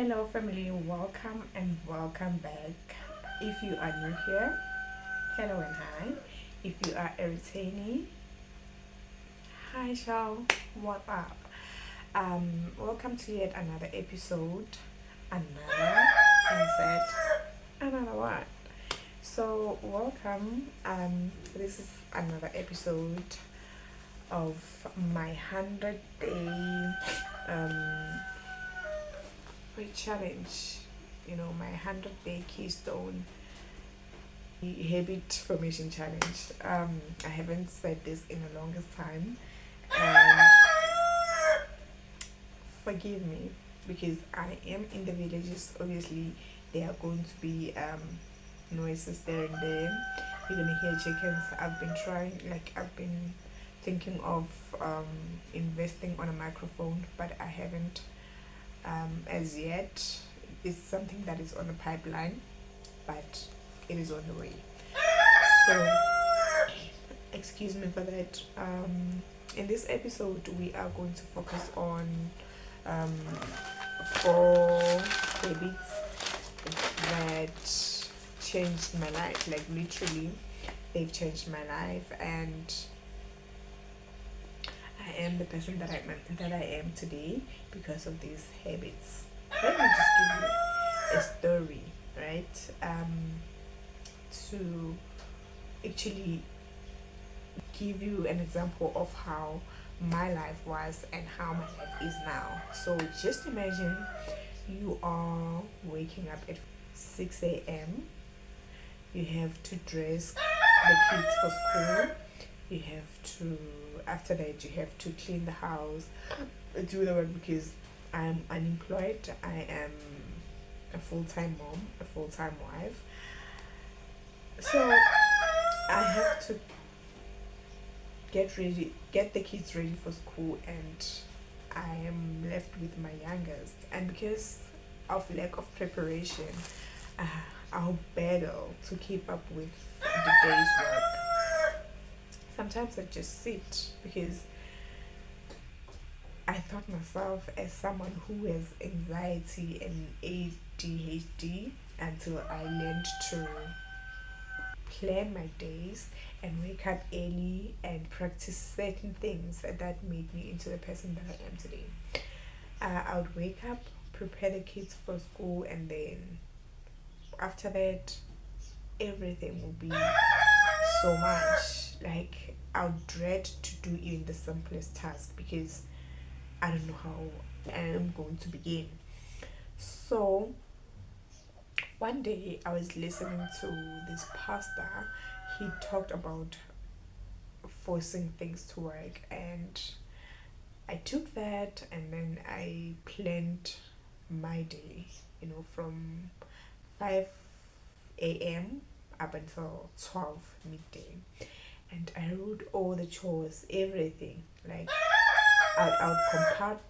Hello, family, welcome and welcome back. If you are new here, hello and hi. If you are a retainee, hi, Shao, what up? Welcome to yet another episode, another insert, another one. So, welcome. This is another episode of my 100-day challenge. My 100-day keystone habit formation challenge. I haven't said this in the longest time, and forgive me because I am in the villages. Obviously, there are going to be noises there and there. You're gonna hear chickens. I've been thinking of investing on a microphone, but I haven't as yet. It's something that is on the pipeline, but it is on the way. So, excuse me for that. In this episode, we are going to focus on um, 4 habits that changed my life. Like literally, they've changed my life, and I am the person that I am today because of these habits. Let me just give you a story, right? To actually give you an example of how my life was and how my life is now. So just imagine you are waking up at 6 a.m. You have to dress the kids for school. You have to, after that, you have to clean the house, do the work because I'm unemployed. I am a full-time mom, a full-time wife. So I have to get the kids ready for school, and I am left with my youngest. And because of lack of preparation, uh, I'll battle to keep up with the day's work. Sometimes I just sit because I thought myself as someone who has anxiety and ADHD until I learned to plan my days and wake up early and practice certain things that made me into the person that I am today. I would wake up, prepare the kids for school, and then after that, everything will be so much. Like, I would dread to do even the simplest task because I don't know how I am going to begin. So, one day I was listening to this pastor. He talked about forcing things to work, and I took that and then I planned my day, from 5 a.m. up until 12 midday. And I wrote all the chores, everything. Like, I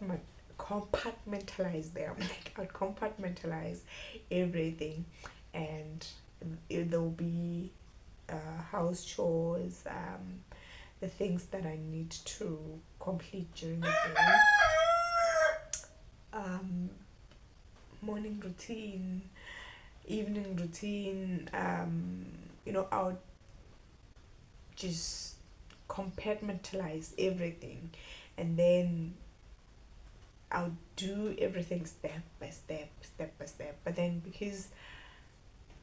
would compartmentalize them. Like, I would compartmentalize everything, and there will be house chores, the things that I need to complete during the day, um, morning routine, evening routine. I would just compartmentalize everything, and then I'll do everything step by step, step by step. But then because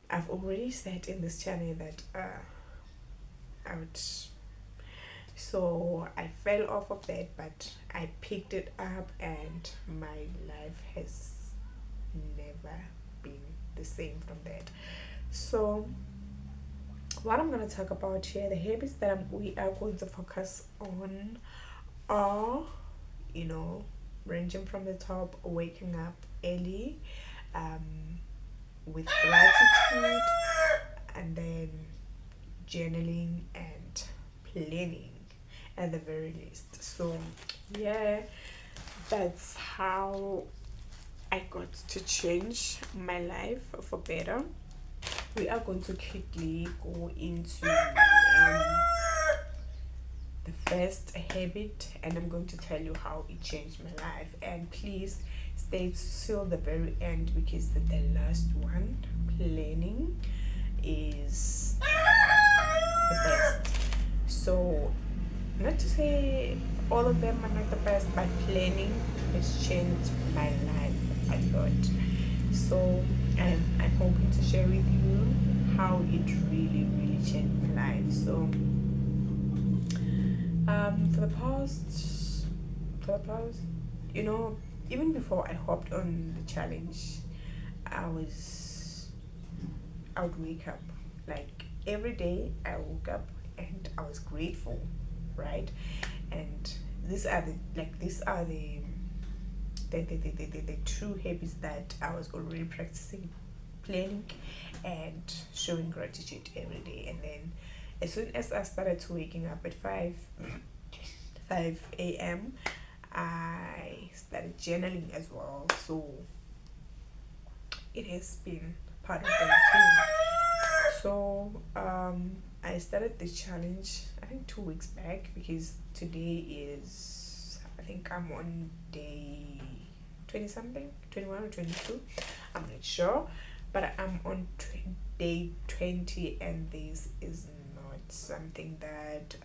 I've already said in this channel that I would, so I fell off of that, but I picked it up, and my life has never been the same from that. So what I'm going to talk about here, the habits that we are going to focus on are, ranging from the top, waking up early, with gratitude, and then journaling and planning at the very least. So, yeah, that's how I got to change my life for better. We are going to quickly go into the first habit, and I'm going to tell you how it changed my life. And please stay till the very end because the last one, planning, is the best. So, not to say all of them are not the best, but planning has changed my life a lot. So, I'm hoping to share with you how it really changed my life. So, for the past, you know, even before I hopped on the challenge, I was, I would wake up like every day. I woke up and I was grateful, right? And these are the true habits that I was already practicing: planning and showing gratitude every day. And then as soon as I started to waking up at 5 a.m., I started journaling as well. So it has been part of the routine. So I started the challenge I think 2 weeks back, because today is, I think I'm on day 20 something, 21 or 22. I'm not sure, but I'm on day 20, and this is not something that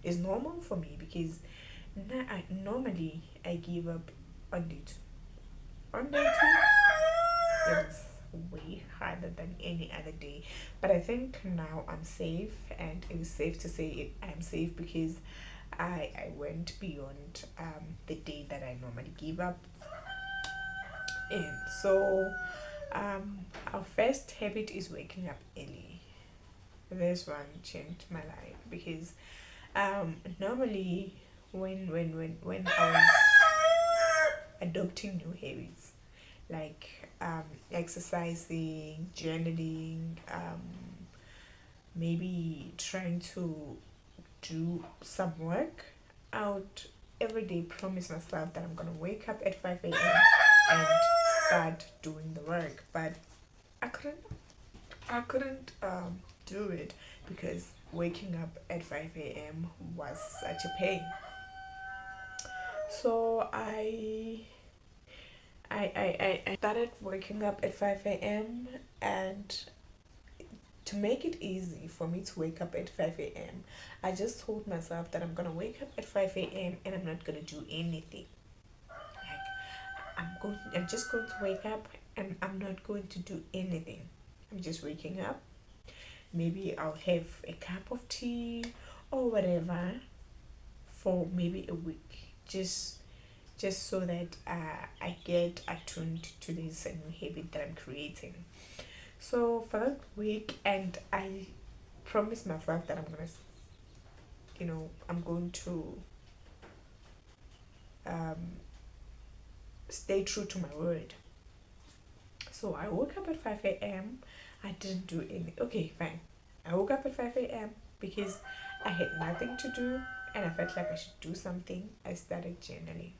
is normal for me, because normally I give up on day two. On day two, it's way harder than any other day. But I think now I'm safe, and it is safe to say I'm safe because I went beyond the day that I normally give up in. So our first habit is waking up early. This one changed my life because normally when I was adopting new habits like exercising, journaling, maybe trying to do some work out every day, promise myself that I'm gonna wake up at 5 a.m. and start doing the work. But I couldn't I couldn't do it because waking up at 5 a.m. was such a pain. So I started waking up at 5 a.m. and to make it easy for me to wake up at 5 a.m., I just told myself that I'm gonna wake up at 5 a.m. and I'm not gonna do anything. Like I'm just going to wake up and I'm not going to do anything. I'm just waking up. Maybe I'll have a cup of tea or whatever for maybe a week. Just so that I get attuned to this new habit that I'm creating. So for that week, and I promised myself that I'm going to um, stay true to my word. So I woke up at 5 a.m. I didn't do any. Okay, fine. I woke up at 5 a.m. because I had nothing to do and I felt like I should do something. I started journaling.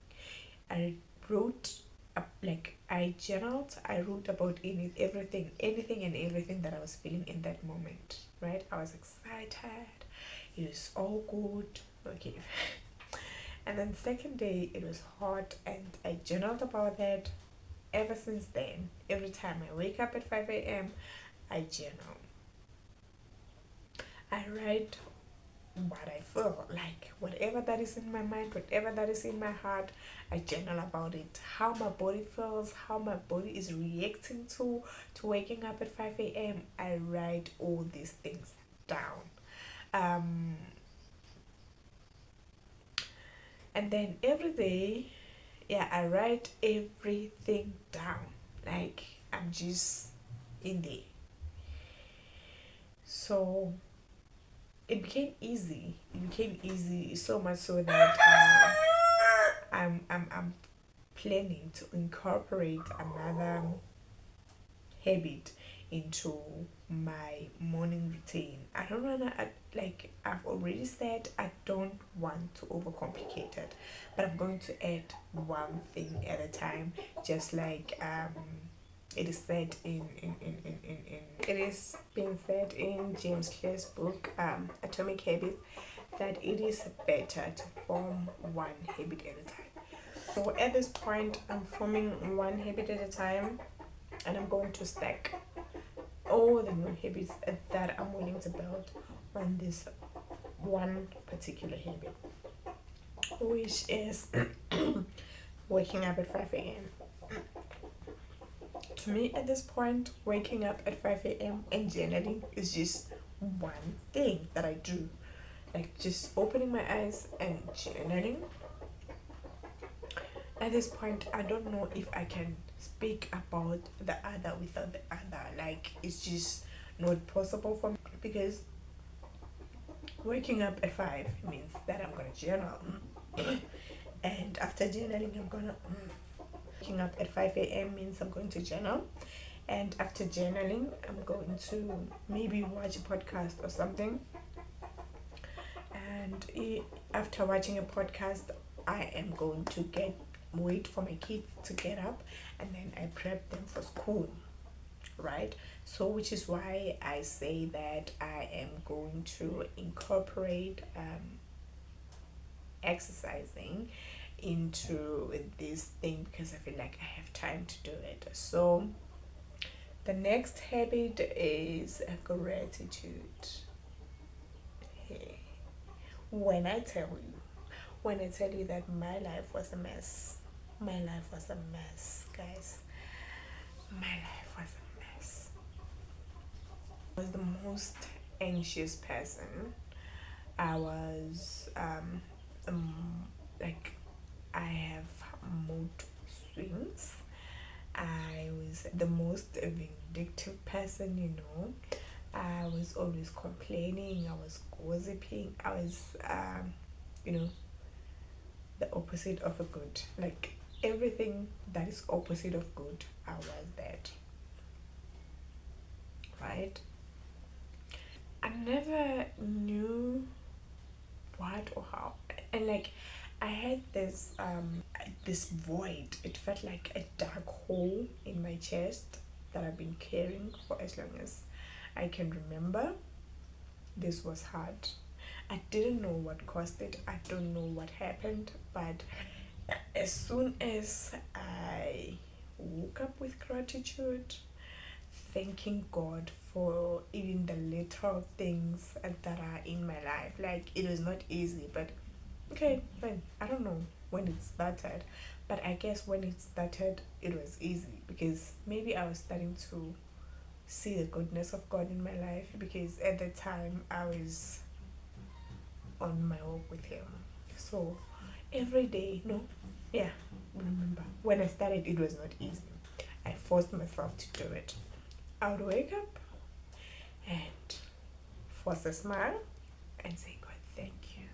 I wrote up, like I journaled. I wrote about anything and everything that I was feeling in that moment. Right? I was excited. It was all good. Okay. And then second day it was hot, and I journaled about that. Ever since then, every time I wake up at 5 a.m., I journal. I write what I feel, like whatever that is in my mind, whatever that is in my heart, I journal about it. How my body feels, how my body is reacting to waking up at 5 a.m. I write all these things down. Um, and then every day, yeah, I write everything down. Like I'm just in there. So it became easy. It became easy so much so that I'm planning to incorporate another habit into my morning routine. I don't wanna like I've already said I don't want to overcomplicate it, but I'm going to add one thing at a time, just like it is said in it is being said in James Clear's book Atomic Habits, that it is better to form one habit at a time. So at this point, I'm forming one habit at a time, and I'm going to stack all the new habits that I'm willing to build on this one particular habit, which is waking up at 5 a.m. To me, at this point, waking up at 5 a.m. and journaling is just one thing that I do. Like just opening my eyes and journaling. At this point, I don't know if I can speak about the other without the other. Like, it's just not possible for me because waking up at 5 means that I'm gonna journal. And after journaling, I'm gonna. Waking up at 5 a.m. means I'm going to journal. And after journaling, I'm going to maybe watch a podcast or something. And after watching a podcast, I am going to wait for my kids to get up, and then I prep them for school, right? So which is why I say that I am going to incorporate exercising into this thing because I feel like I have time to do it. So the next habit is gratitude. Hey, when I tell you, that my life was a mess, guys. My life was a mess. I was the most anxious person. I was like I have mood swings. I was the most vindictive person, I was always complaining, I was gossiping, I was you know, the opposite of a good. Like everything that is opposite of good, I was that. Right? I never knew what or how. And like I had this void. It felt like a dark hole in my chest that I've been carrying for as long as I can remember. This was hard. I didn't know what caused it. I don't know what happened, but as soon as I woke up with gratitude, thanking God for even the little things that are in my life. Like it was not easy, but okay, fine. I don't know when it started, but I guess when it started, it was easy because maybe I was starting to see the goodness of God in my life because at the time I was on my walk with Him. So every day, no, yeah, remember when I started, it was not easy. I forced myself to do it. I would wake up and force a smile and say, God, thank you.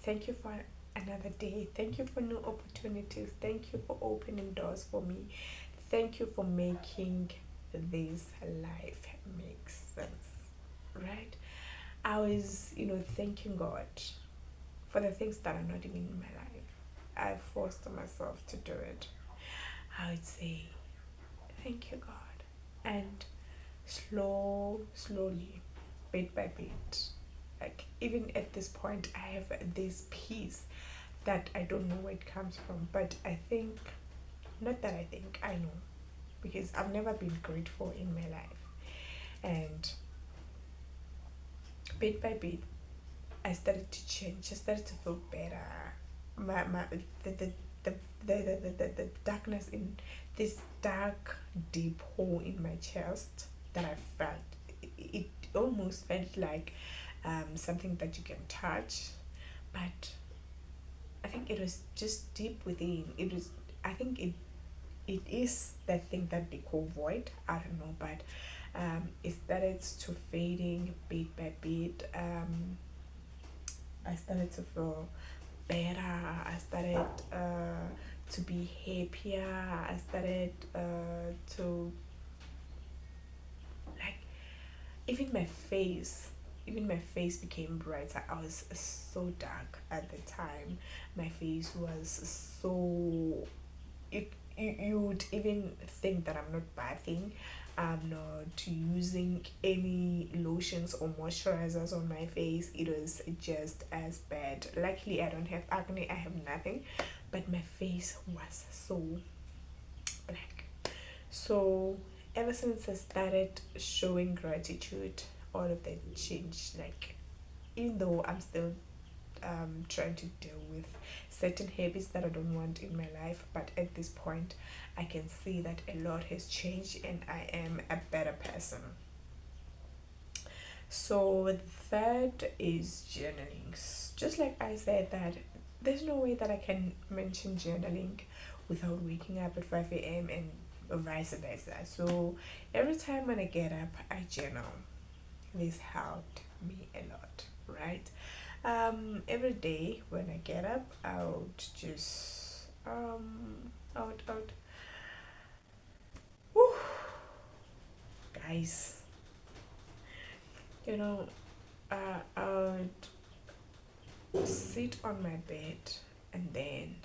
Thank you for another day. Thank you for new opportunities. Thank you for opening doors for me. Thank you for making this life make sense. Right? I was, thanking God for the things that are not even in my life. I forced myself to do it. I would say, thank you, God. And slowly, bit by bit, like even at this point, I have this peace that I don't know where it comes from. But I think, not that I think, I know. Because I've never been grateful in my life. And bit by bit, I started to change. I started to feel better. The darkness in this dark, deep hole in my chest that I felt, it almost felt like something that you can touch, but I think it was just deep within. I think it is that thing that they call void. I don't know, but it started to fading bit by bit. I started to feel better. I started to be happier. I started to, like, even my face became brighter. I was so dark at the time. My face was so, you would even think that I'm not bathing, I'm not using any lotions or moisturizers on my face. It was just as bad. Luckily, I don't have acne, I have nothing, but my face was so black. So, ever since I started showing gratitude, all of that changed. Like, even though I'm still trying to deal with certain habits that I don't want in my life, but at this point, I can see that a lot has changed and I am a better person. So the third is journaling. Just like I said, that there's no way that I can mention journaling without waking up at 5 a.m. and vice versa. So every time when I get up, I journal. This helped me a lot, right? Every day when I get up, I would just I would whew, guys, you know, I would sit on my bed and then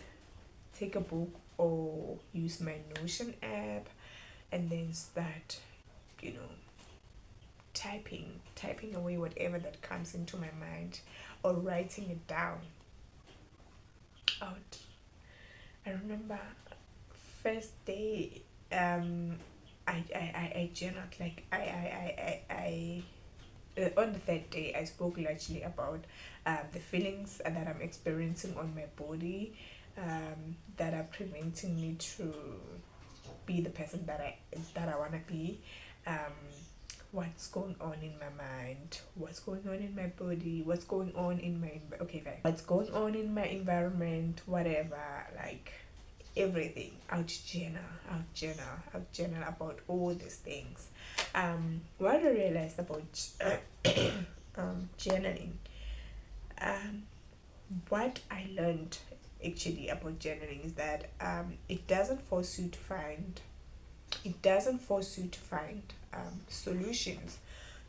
take a book or use my Notion app and then start, you know, typing away whatever that comes into my mind or writing it down out. I remember first day I journaled like on the third day I spoke largely about the feelings that I'm experiencing on my body, that are preventing me to be the person that I want to be, um, what's going on in my mind, what's going on in my body, what's going on in my okay fine, what's going on in my environment, whatever, like everything. I'll journal about all these things. What I realized about journaling, um, what I learned actually about journaling is that it doesn't force you to find solutions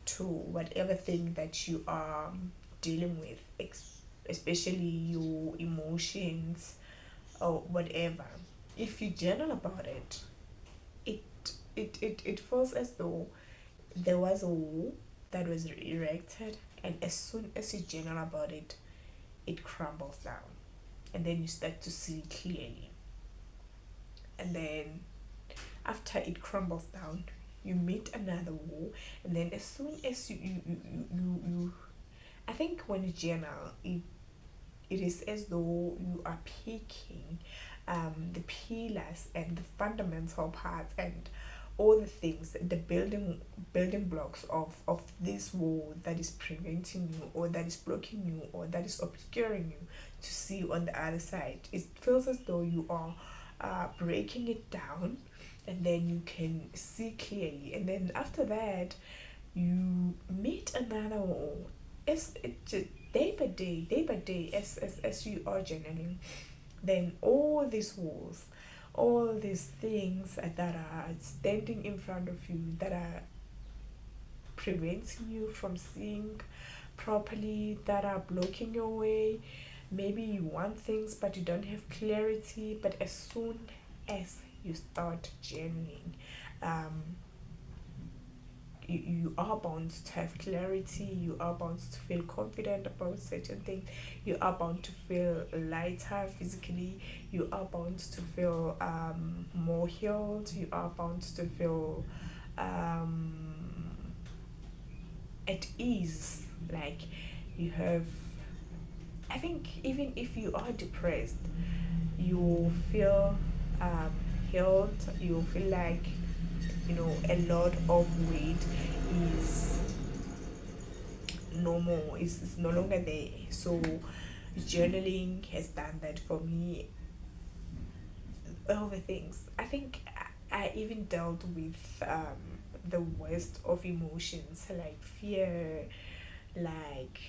to whatever thing that you are dealing with, especially your emotions or whatever. If you journal about it, it it feels as though there was a wall that was erected, and as soon as you journal about it, it crumbles down, and then you start to see clearly. And then after it crumbles down, you meet another wall, and then as soon as you I think when you journal, it is as though you are picking the pillars and the fundamental parts and all the things, the building blocks of this wall that is preventing you or that is blocking you or that is obscuring you to see on the other side. It feels as though you are breaking it down, and then you can see clearly, and then after that you meet another wall. It's it just day by day, as you are journaling, then all these walls, all these things that are standing in front of you, that are preventing you from seeing properly, that are blocking your way. Maybe you want things but you don't have clarity, but as soon as you start journaling, um, you are bound to have clarity, you are bound to feel confident about certain things, you are bound to feel lighter physically, you are bound to feel more healed, you are bound to feel um, at ease. Like you have, I think even if you are depressed, you feel um, healed, you feel like a lot of weight is normal, is no longer there. So journaling has done that for me. All the things, I think I even dealt with the worst of emotions like fear, like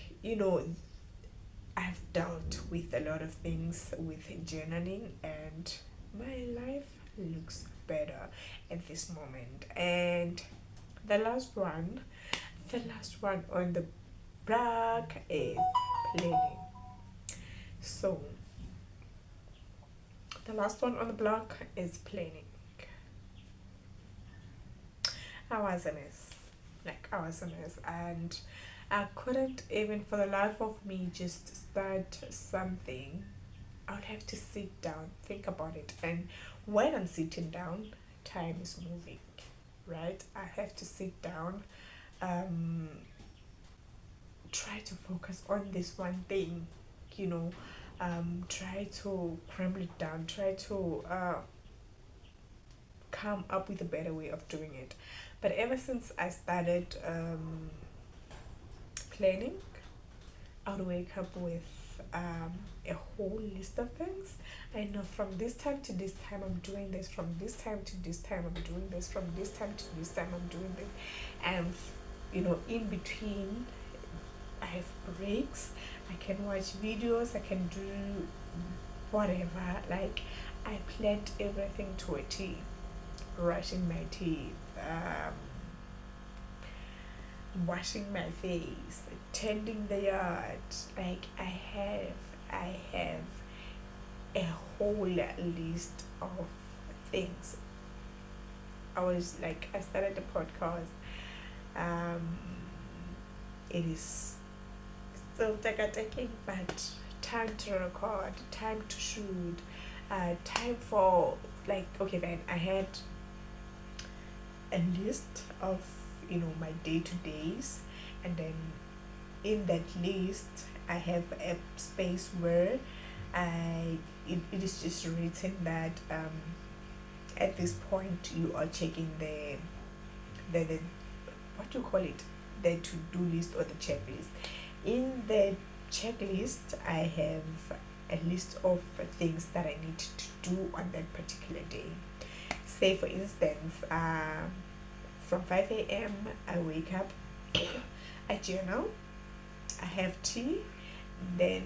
I've dealt with a lot of things with journaling, and my life looks better at this moment. And the last one, the last one on the block is planning. So the last one on the block is planning. I was a mess. Like, I was a mess. And I couldn't even, for the life of me, just start something. I would have to sit down, think about it. And when I'm sitting down, time is moving, right? I have to sit down, um, try to focus on this one thing, you know, try to cram it down, try to come up with a better way of doing it. But ever since I started planning, I would wake up with a whole list of things. I know from this time to this time I'm doing this, from this time to this time I'm doing this, from this time to this time I'm doing this. And, in between, I have breaks. I can watch videos, I can do whatever. Like, I planned everything to a T. Brushing my teeth, washing my face, tending the yard. Like, I have a whole list of things. I started the podcast. Um, it is still taking, but time to record, time to shoot, time for, like, okay, then I had a list of, my day-to-days, and then in that list I have a space where it is just written that at this point you are checking the what do you call it, the to-do list or the checklist. In the checklist I have a list of things that I need to do on that particular day. Say for instance, from 5 a.m. I wake up, I journal, I have tea, then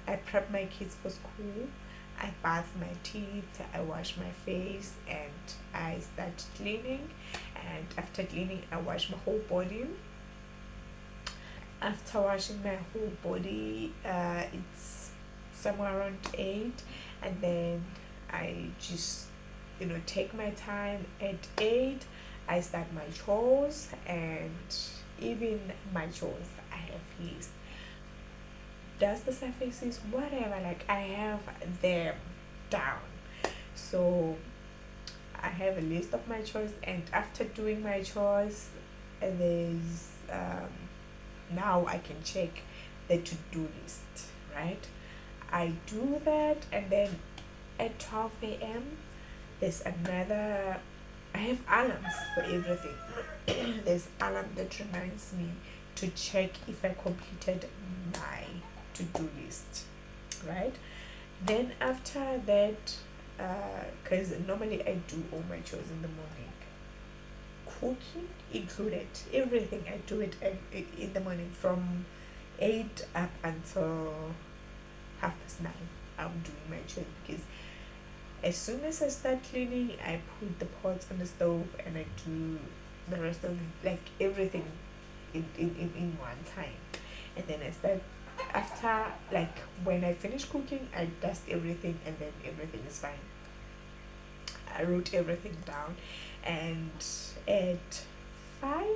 I prep my kids for school, I bath my teeth, I wash my face, and I start cleaning. And after cleaning, I wash my whole body. After washing my whole body, it's somewhere around 8, and then I just, take my time. At 8, I start my chores, and even my chores, I have list. Dust the surfaces, whatever, like, I have them down. So I have a list of my chores, and after doing my chores, there's now I can check the to-do list, right? I do that, and then at 12 a.m. there's another. I have alarms for everything. There's alarm that reminds me to check if I completed my to-do list, right? Then after that, because normally I do all my chores in the morning, cooking included, everything I do it in the morning from 8 up until 9:30. I'm doing my chores, because as soon as I start cleaning, I put the pots on the stove and I do the rest of it, like, everything in one time. And then I start, after, like, when I finish cooking, I dust everything, and then everything is fine. I wrote everything down, and at 5,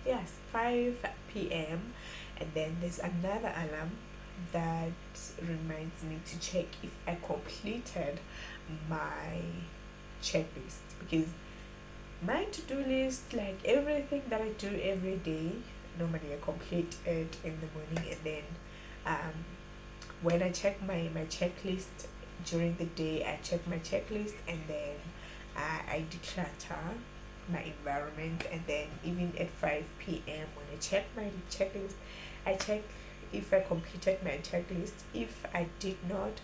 yes, 5 p.m., and then there's another alarm that reminds me to check if I completed my checklist, because my to-do list, like, everything that I do every day, normally I complete it in the morning, and then when I check my checklist during the day, I check my checklist, and then I declutter my environment. And then even at 5 p.m., when I check my checklist, I check if I completed my checklist. If I did not,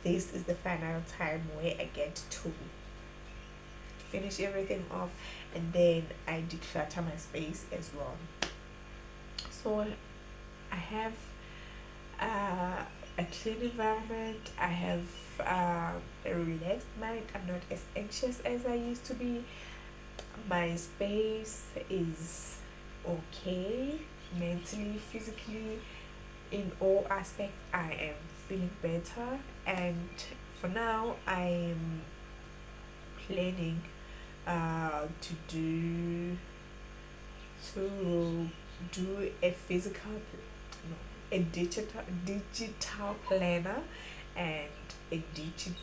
this is the final time where I get to finish everything off, and then I declutter my space as well. So I have a clean environment, I have a relaxed mind, I'm not as anxious as I used to be. My space is okay, mentally, physically, in all aspects I am feeling better. And for now, I'm planning to to do a physical, no, a digital planner and a digital,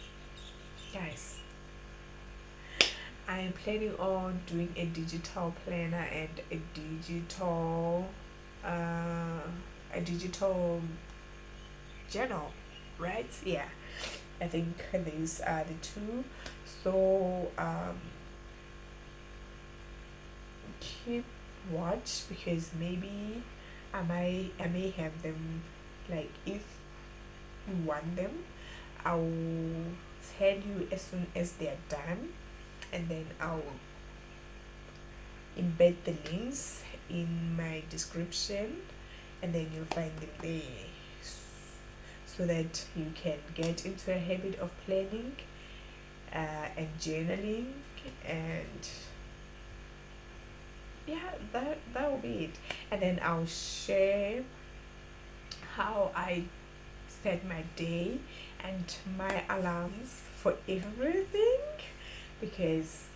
guys, I am planning on doing a digital planner and uh a digital journal, right? Yeah, I think these are the two. So keep watch, because maybe I may have them, like if you want them, I'll tell you as soon as they're done, and then I'll embed the links in my description, and then you'll find them there, so that you can get into a habit of planning and journaling. And yeah, that will be it. And then I'll share how I set my day and my alarms for everything, because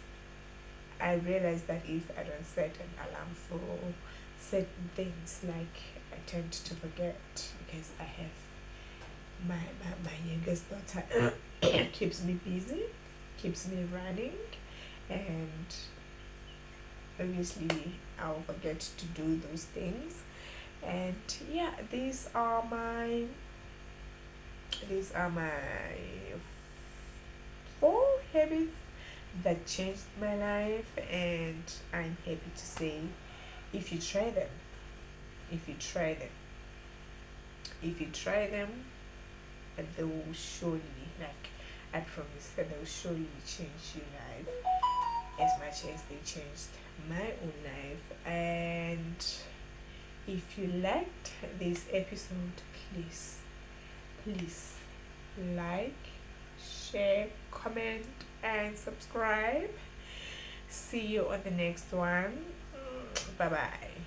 I realized that if I don't set an alarm for certain things, like I tend to forget, because I have my youngest daughter keeps me busy, keeps me running, and obviously I'll forget to do those things. And yeah, these are my 4 habits that changed my life, and I'm happy to say, if you try them, if you try them, if you try them, they will surely, like I promise, that they will surely change your life as much as they changed my own life. And if you liked this episode, please like, share, comment, and subscribe. See you on the next one. Bye bye.